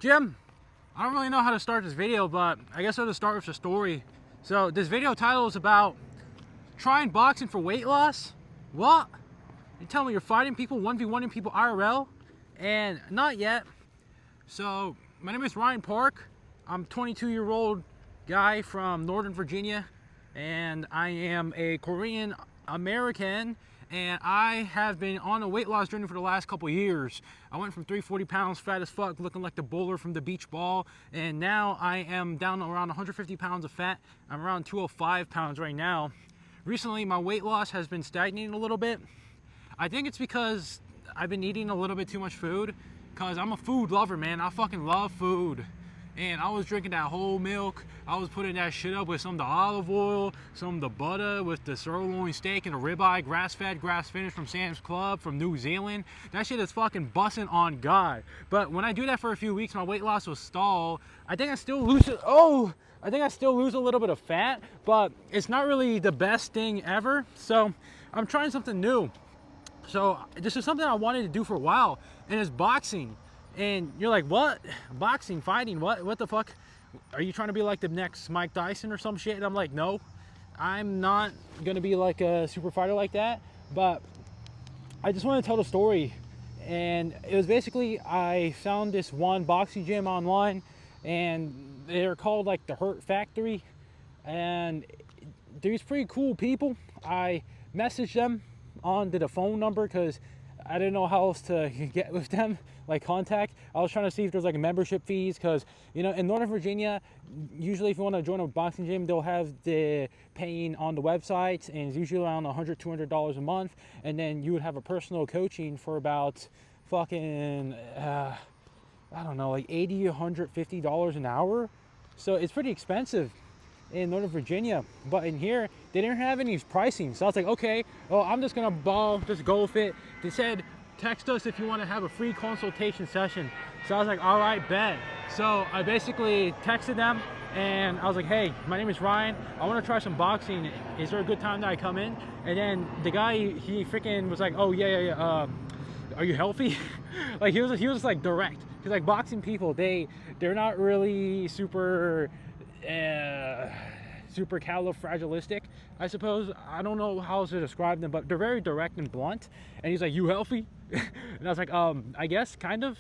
Jim, I don't really know how to start this video, but I guess I'll just start with a story. So this video title is about trying boxing for weight loss. What? You tell me you're fighting people, 1v1ing people IRL? And not yet. So my name is RYONPAK. I'm a 22-year-old guy from Northern Virginia, and I am a Korean American, and I have been on a weight loss journey for the last couple years. I went from 340 pounds, fat as fuck, looking like the bowler from the beach ball, and now I am down around 150 pounds of fat. I'm around 205 pounds right now. Recently, my weight loss has been stagnating a little bit. I think it's because I've been eating a little bit too much food, because I'm a food lover, man. I fucking love food. And I was drinking that whole milk. I was putting that shit up with some of the olive oil, some of the butter with the sirloin steak and the ribeye, grass-fed, grass-finished from Sam's Club from New Zealand. That shit is fucking busting on God. But when I do that for a few weeks, my weight loss will stall. I think I still lose it. I think I still lose a little bit of fat, but it's not really the best thing ever. So I'm trying something new. So this is something I wanted to do for a while, and it's boxing. And you're like, what? Boxing, fighting, what the fuck? Are you trying to be like the next Mike Tyson or some shit? And I'm like, no, I'm not gonna be like a super fighter like that. But I just want to tell the story. And it was basically, I found this one boxing gym online, and they're called like the Hurt Factory. And these pretty cool people. I messaged them onto the phone number because I didn't know how else to get with them, like contact. I was trying to see if there's like a membership fees, because you know, in Northern Virginia, usually if you want to join a boxing gym, they'll have the paying on the website, and it's usually around $100, $200 a month, and then you would have a personal coaching for about fucking I don't know, like $80, $150 an hour. So it's pretty expensive in Northern Virginia, but in here they didn't have any pricing. So I was like, okay, well, I'm just gonna just go with it. They said text us if you want to have a free consultation session. So I was like, all right, bet. So I basically texted them and I was like, hey, my name is Ryan, I want to try some boxing, is there a good time that I come in? And then the guy, he freaking was like, oh yeah, are you healthy? Like he was like direct, because like boxing people, they're not really super califragilistic, I suppose. I don't know how to describe them, but they're very direct and blunt. And he's like, you healthy? And I was like, I guess, kind of.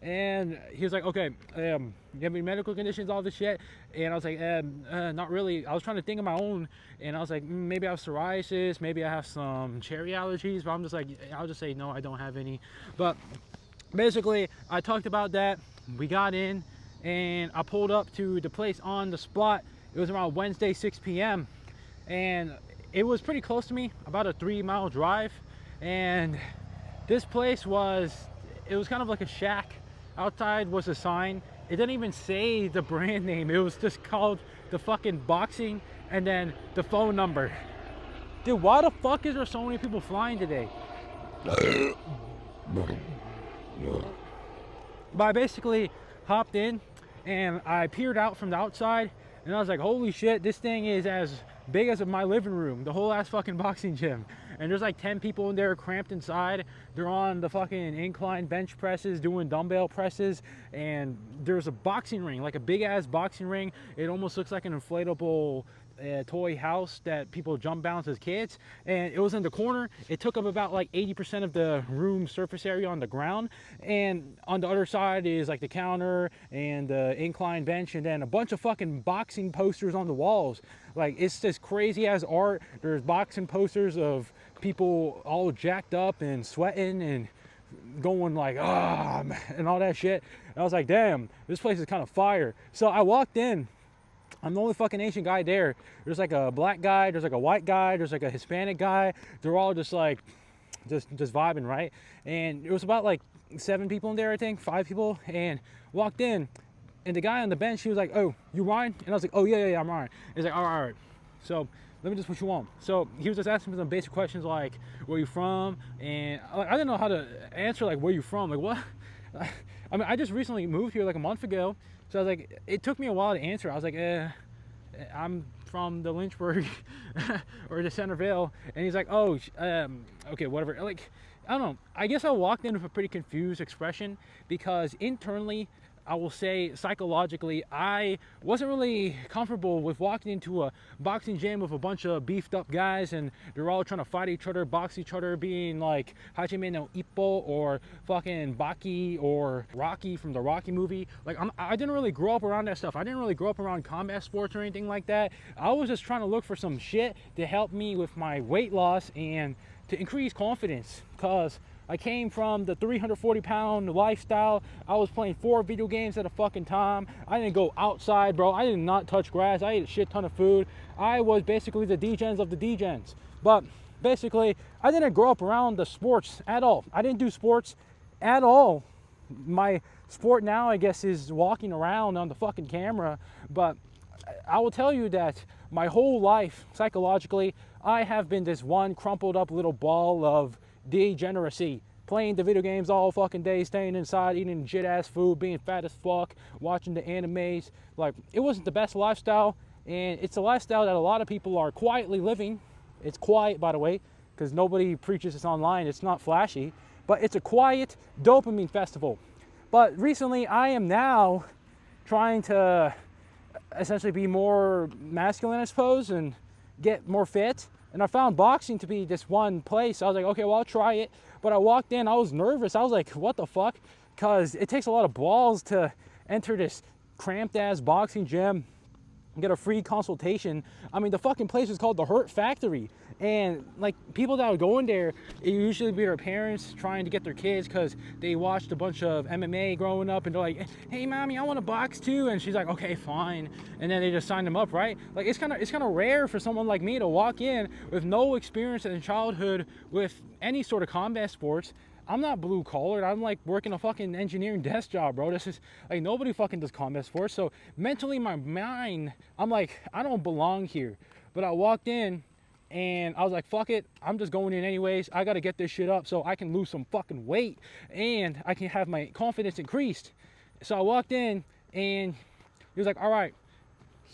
And he was like, okay, you have any medical conditions, all this shit? And I was like, not really. I was trying to think of my own, and I was like, maybe I have psoriasis, maybe I have some cherry allergies, but I'm just like, I'll just say no, I don't have any. But basically, I talked about that. We got in, and I pulled up to the place on the spot. It was around Wednesday, 6 p.m. and it was pretty close to me, about a 3-mile drive. And this place was kind of like a shack. Outside was a sign. It didn't even say the brand name. It was just called the fucking boxing and then the phone number. Dude, why the fuck is there so many people flying today? But I basically hopped in and I peered out from the outside, and I was like, holy shit, this thing is as big as my living room, the whole ass fucking boxing gym. And there's like 10 people in there cramped inside. They're on the fucking incline bench presses, doing dumbbell presses. And there's a boxing ring, like a big ass boxing ring. It almost looks like an inflatable toy house that people jump bounce as kids, and it was in the corner. It took up about like 80% of the room surface area on the ground, and on the other side is like the counter and the incline bench, and then a bunch of fucking boxing posters on the walls. Like, it's this crazy ass art. There's boxing posters of people all jacked up and sweating and going like, and all that shit. And I was like, damn, this place is kind of fire. So I walked in. I'm the only fucking Asian guy there. There's like a black guy, there's like a white guy, there's like a Hispanic guy. They're all just like, just vibing, right? And it was about like 7 people in there, I think, 5 people. And walked in, and the guy on the bench, he was like, oh, you Ryan? And I was like, oh yeah, I'm Ryan. He's like, all right. So let me just put you on. So he was just asking me some basic questions like, where you from? And like, I didn't know how to answer like, where you from? Like, what? I mean, I just recently moved here like a month ago. So I was like, it took me a while to answer. I was like, I'm from the Lynchburg or the Centerville. And he's like, oh, okay, whatever. Like, I don't know. I guess I walked in with a pretty confused expression, because internally I will say psychologically, I wasn't really comfortable with walking into a boxing gym with a bunch of beefed up guys and they're all trying to fight each other, box each other, being like Hajime no Ippo or fucking Baki or Rocky from the Rocky movie. Like, I didn't really grow up around that stuff. I didn't really grow up around combat sports or anything like that. I was just trying to look for some shit to help me with my weight loss and to increase confidence, because I came from the 340-pound lifestyle. I was playing 4 video games at a fucking time. I didn't go outside, bro. I did not touch grass. I ate a shit ton of food. I was basically the degens of the degens. But basically, I didn't grow up around the sports at all. I didn't do sports at all. My sport now, I guess, is walking around on the fucking camera. But I will tell you that my whole life, psychologically, I have been this one crumpled up little ball of degeneracy, playing the video games all fucking day, staying inside, eating shit ass food, being fat as fuck, watching the animes. Like, it wasn't the best lifestyle, and it's a lifestyle that a lot of people are quietly living. It's quiet, by the way, because nobody preaches this online. It's not flashy, but it's a quiet dopamine festival. But recently, I am now trying to essentially be more masculine, I suppose, and get more fit. And I found boxing to be this one place. I was like, okay, well, I'll try it. But I walked in, I was nervous. I was like, what the fuck? Because it takes a lot of balls to enter this cramped ass boxing gym and get a free consultation. I mean, the fucking place is called the Hurt Factory. And like, people that would go in there, it usually be their parents trying to get their kids because they watched a bunch of MMA growing up, and they're like, hey mommy, I want to box too. And she's like, okay, fine. And then they just sign them up, right? Like, it's kind of rare for someone like me to walk in with no experience in childhood with any sort of combat sports. I'm not blue collared. I'm like working a fucking engineering desk job, bro. This is like, nobody fucking does combat sports. So mentally, my mind, I'm like, I don't belong here. But I walked in and I was like, fuck it, I'm just going in anyways. I gotta get this shit up so I can lose some fucking weight and I can have my confidence increased. So I walked in and he was like, all right.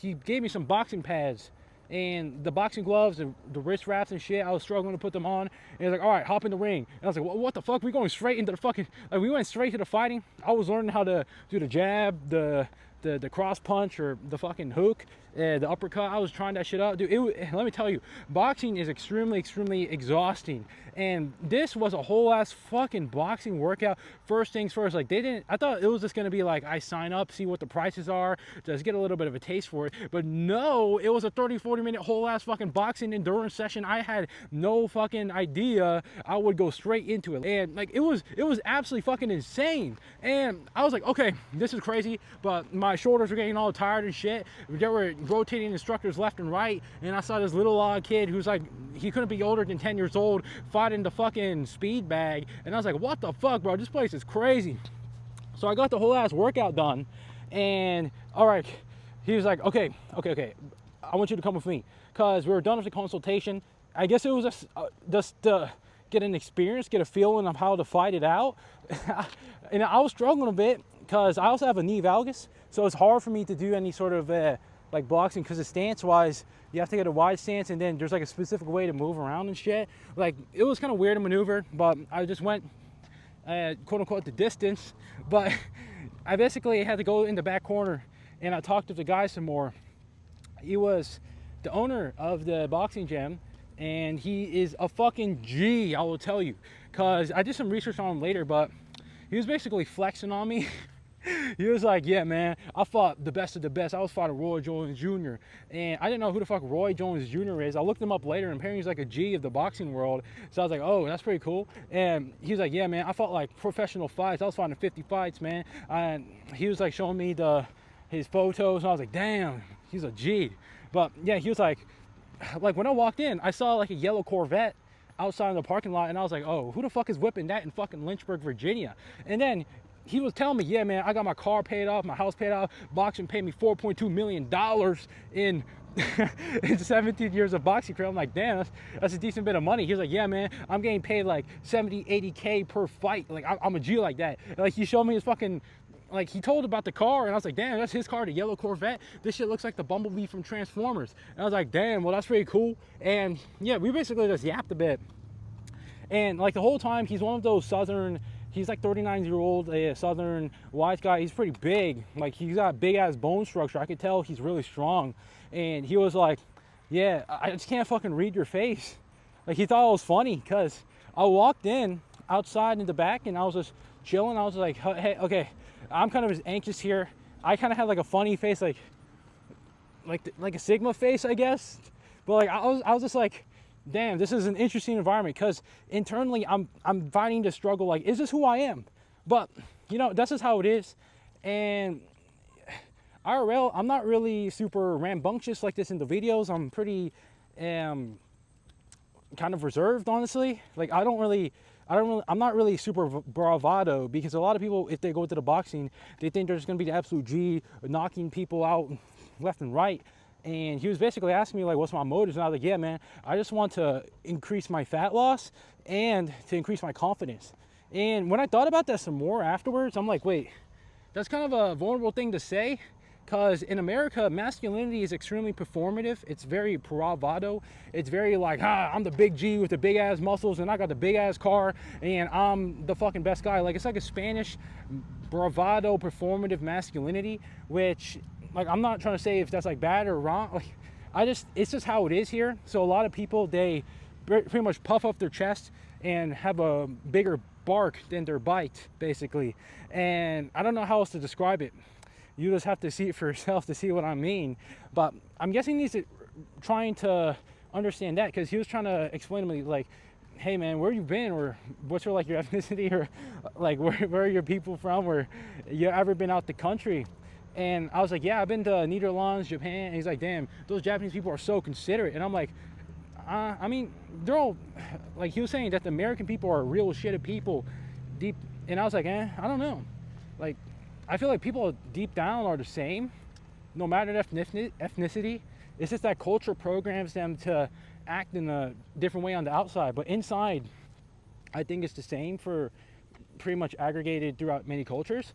He gave me some boxing pads and the boxing gloves and the wrist wraps and shit. I was struggling to put them on. And he was like, all right, hop in the ring. And I was like, what the fuck? We going straight into the fucking, like, we went straight to the fighting. I was learning how to do the jab, the cross punch, or the fucking hook, the uppercut. I was trying that shit out, dude. Let me tell you, boxing is extremely exhausting, and this was a whole ass fucking boxing workout. First things first, like, I thought it was just gonna be like, I sign up, see what the prices are, just get a little bit of a taste for it. But no, it was a 30-40 minute whole ass fucking boxing endurance session. I had no fucking idea I would go straight into it, and like, it was absolutely fucking insane. And I was like, okay, this is crazy. But my shoulders were getting all tired and shit. There were rotating instructors left and right, and I saw this little odd kid who's like, he couldn't be older than 10 years old, fighting the fucking speed bag. And I was like, what the fuck, bro? This place is crazy. So I got the whole ass workout done, and all right, he was like, okay, I want you to come with me, because we were done with the consultation. I guess it was just to get an experience, get a feeling of how to fight it out. And I was struggling a bit because I also have a knee valgus, so it's hard for me to do any sort of like boxing, because the stance wise, you have to get a wide stance, and then there's like a specific way to move around and shit. Like, it was kind of weird to maneuver, but I just went quote unquote the distance. But I basically had to go in the back corner, and I talked to the guy some more. He was the owner of the boxing gym, and he is a fucking G, I will tell you, because I did some research on him later. But he was basically flexing on me. He was like, yeah, man, I fought the best of the best. I was fighting Roy Jones Jr. And I didn't know who the fuck Roy Jones Jr. is. I looked him up later, and apparently he's like a G of the boxing world. So I was like, oh, that's pretty cool. And he was like, yeah, man, I fought like professional fights. I was fighting 50 fights, man. And he was like showing me his photos, and I was like, damn, he's a G. But yeah, he was like when I walked in, I saw like a yellow Corvette outside in the parking lot, and I was like, oh, who the fuck is whipping that in fucking Lynchburg, Virginia? And then he was telling me, yeah, man, I got my car paid off, my house paid off, boxing paid me $4.2 million in in 17 years of boxing career. I'm like, damn, that's a decent bit of money. He was like, yeah, man, I'm getting paid like 70, 80K per fight. Like, I'm a G like that. And like, he showed me his fucking, like, he told about the car, and I was like, damn, that's his car, the yellow Corvette. This shit looks like the Bumblebee from Transformers. And I was like, damn, well, that's pretty cool. And yeah, we basically just yapped a bit. And like, the whole time, he's one of those Southern he's like 39-year-old, a southern white guy. He's pretty big. Like, he's got big ass bone structure. I could tell he's really strong. And he was like, yeah, I just can't fucking read your face. Like, he thought it was funny because I walked in outside in the back and I was just chilling. I was like, hey, okay, I'm kind of just anxious here. I kind of had like a funny face, like a Sigma face, I guess. But like, I was just like, damn, this is an interesting environment, because internally I'm fighting to struggle, like, is this who I am? But you know, that's just how it is. And IRL, I'm not really super rambunctious like this in the videos. I'm pretty kind of reserved, honestly. Like, I'm not really super bravado, because a lot of people, if they go to the boxing, they think they're just gonna be the absolute G, knocking people out left and right. And he was basically asking me, like, what's my motives? And I was like, yeah, man, I just want to increase my fat loss and to increase my confidence. And when I thought about that some more afterwards, I'm like, wait, that's kind of a vulnerable thing to say, because in America, masculinity is extremely performative. It's very bravado. It's very like, I'm the big G with the big ass muscles, and I got the big ass car, and I'm the fucking best guy. Like, it's like a Spanish bravado performative masculinity, which, like, I'm not trying to say if that's like bad or wrong. Like, it's just how it is here. So a lot of people, they pretty much puff up their chest and have a bigger bark than their bite, basically. And I don't know how else to describe it. You just have to see it for yourself to see what I mean. But I'm guessing he's trying to understand that, because he was trying to explain to me, like, hey man, where you been, or what's your, like, your ethnicity, or like, where are your people from, or you ever been out the country? And I was like, yeah, I've been to Netherlands, Japan. And he's like, damn, those Japanese people are so considerate. And I'm like, I mean, they're all, like, he was saying that the American people are real shitty people deep. And I was like, I don't know. Like, I feel like people deep down are the same, no matter the ethnicity. It's just that culture programs them to act in a different way on the outside. But inside, I think it's the same for pretty much aggregated throughout many cultures.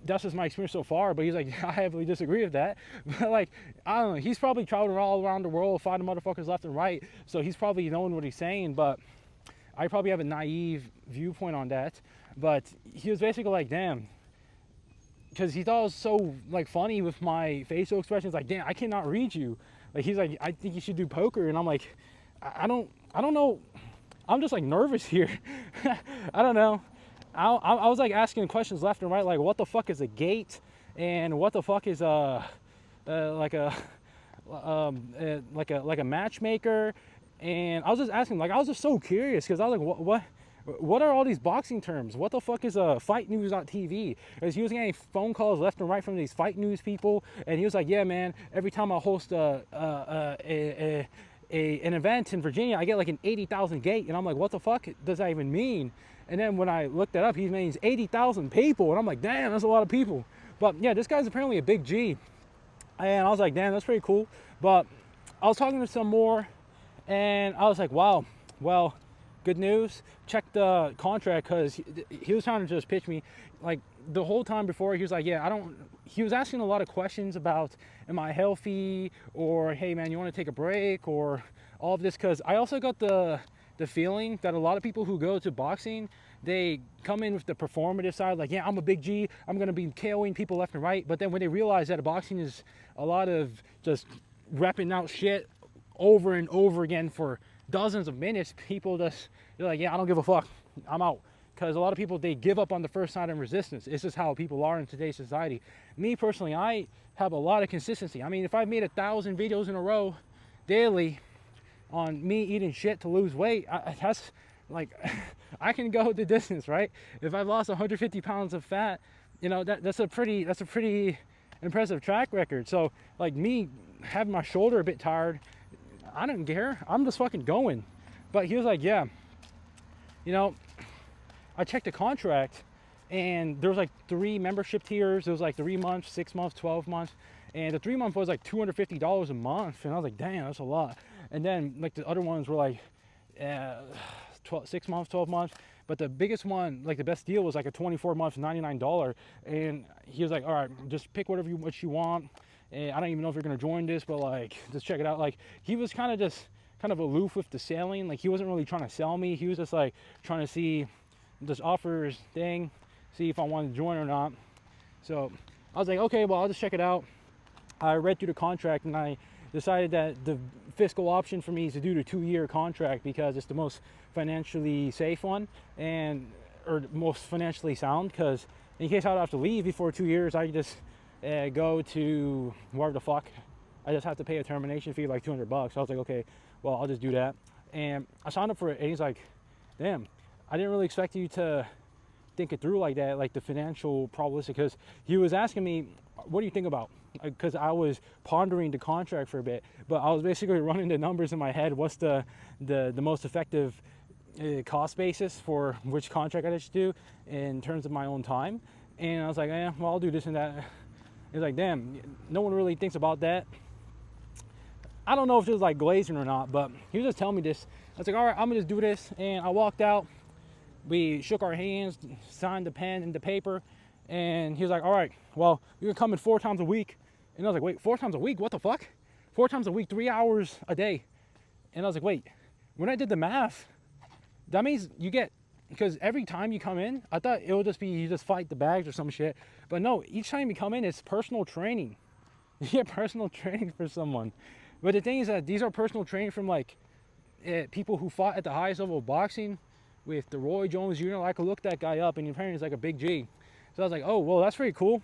That's just my experience so far. But he's like, I heavily disagree with that. But like, I don't know, he's probably traveling all around the world, fighting motherfuckers left and right, so he's probably knowing what he's saying. But I probably have a naive viewpoint on that. But he was basically like, damn, because he thought it was so, like, funny with my facial expressions. Like, damn, I cannot read you. Like, he's like, I think you should do poker. And I'm like, I don't know. I'm just like nervous here. I don't know. I was like asking questions left and right, like, what the fuck is a gate, and what the fuck is like a matchmaker. And I was just asking, like, I was just so curious, because I was like, what are all these boxing terms? What the fuck is fight news.tv? Because he was getting phone calls left and right from these fight news people, and he was like, yeah man, every time I host an event in Virginia, I get like an 80,000 gate. And I'm like, what the fuck does that even mean? And then when I looked that up, he means 80,000 people. And I'm like, damn, that's a lot of people. But yeah, this guy's apparently a big G. And I was like, damn, that's pretty cool. But I was talking to some more, and I was like, wow, well, good news. Check the contract, because he was trying to just pitch me, like, the whole time before. He was like, yeah, he was asking a lot of questions about, am I healthy, or hey man, you want to take a break, or all of this. Because I also got the feeling that a lot of people who go to boxing, they come in with the performative side, like, yeah, I'm a big G, I'm gonna be KOing people left and right. But then when they realize that boxing is a lot of just repping out shit over and over again for dozens of minutes, people they're like, yeah, I don't give a fuck, I'm out. Because a lot of people, they give up on the first sign of resistance. It's just how people are in today's society. Me personally, I have a lot of consistency. I mean, if I've made 1,000 videos in a row daily on me eating shit to lose weight, that's like, I can go the distance, right? If I've lost 150 pounds of fat, you know, that's a pretty impressive track record. So like, me having my shoulder a bit tired, I don't care, I'm just fucking going. But he was like, yeah, you know, I checked the contract, and there was like 3 membership tiers. It was like 3 months, 6 months, 12 months, and the 3 month was like $250 a month. And I was like, damn, that's a lot. And then like the other ones were like 6 months, 12 months. But the biggest one, like the best deal, was like a 24 months, $99. And he was like, all right, just pick what you want. And I don't even know if you're gonna join this, but like, just check it out. Like, he was kind of aloof with the selling. Like, he wasn't really trying to sell me. He was just like trying to see this offers thing, see if I wanted to join or not. So I was like, okay, well, I'll just check it out. I read through the contract and I decided that the fiscal option for me is to do the 2-year contract because it's the most financially safe one and or most financially sound, because in case I'd have to leave before 2 years, I just go to wherever the fuck. I just have to pay a termination fee like $200. So I was like, okay, well, I'll just do that. And I signed up for it, and he's like, damn, I didn't really expect you to think it through like that, like the financial probabilistic, because he was asking me, what do you think about? Because I was pondering the contract for a bit, but I was basically running the numbers in my head. What's the most effective cost basis for which contract I should do in terms of my own time? And I was like, well, I'll do this and that. He's like, damn, no one really thinks about that. I don't know if it was like glazing or not, but he was just telling me this. I was like, all right, I'm gonna just do this. And I walked out. We shook our hands, signed the pen and the paper, and he was like, all right, well, you can come in 4 times a week. And I was like, wait, 4 times a week? What the fuck? 4 times a week, 3 hours a day. And I was like, wait, when I did the math, that means you get, because every time you come in, I thought it would just be you just fight the bags or some shit. But no, each time you come in, it's personal training. You get personal training for someone. But the thing is that these are personal training from like people who fought at the highest level of boxing with the Roy Jones Jr. I could look that guy up, and apparently he's like a big G. So I was like, oh, well, that's pretty cool.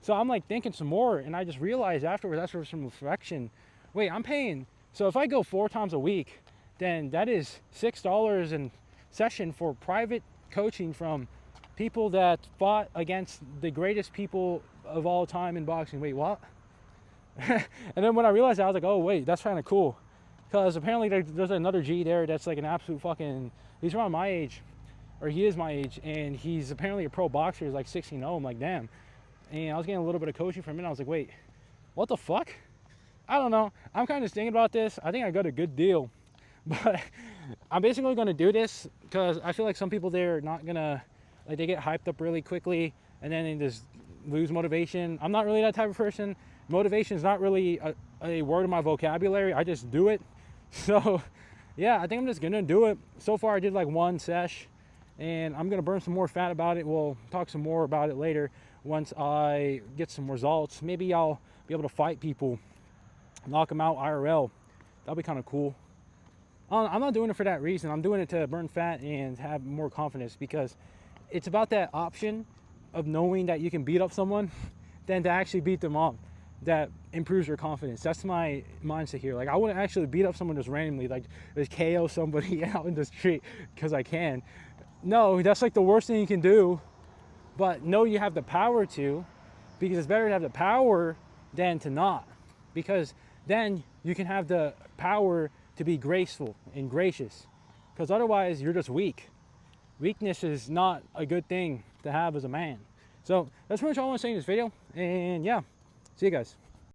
So I'm like thinking some more, and I just realized afterwards, after some reflection, wait, I'm paying. So if I go 4 times a week, then that is $6 in session for private coaching from people that fought against the greatest people of all time in boxing. Wait, what? And then when I realized that, I was like, oh, wait, that's kind of cool. Because apparently there's another G there that's like an absolute fucking, he's around my age, or he is my age, and he's apparently a pro boxer. He's like 16-0. I'm like, damn. And I was getting a little bit of coaching from him, and I was like, wait, what the fuck? I don't know. I'm kind of thinking about this. I think I got a good deal. But I'm basically going to do this because I feel like some people, they're not going to, like, they get hyped up really quickly, and then they just lose motivation. I'm not really that type of person. Motivation is not really a word in my vocabulary. I just do it. So, yeah, I think I'm just going to do it. So far, I did like 1 sesh, and I'm going to burn some more fat about it. We'll talk some more about it later once I get some results. Maybe I'll be able to fight people, knock them out IRL. That'll be kind of cool. I'm not doing it for that reason. I'm doing it to burn fat and have more confidence, because it's about that option of knowing that you can beat up someone than to actually beat them up. That improves your confidence. That's my mindset here. Like, I wouldn't actually beat up someone just randomly, like just KO somebody out in the street because I can. No, that's like the worst thing you can do. But no, you have the power to, because it's better to have the power than to not, because then you can have the power to be graceful and gracious, because otherwise you're just weak. Weakness is not a good thing to have as a man. So that's pretty much all I want to say in this video, and yeah, see you guys.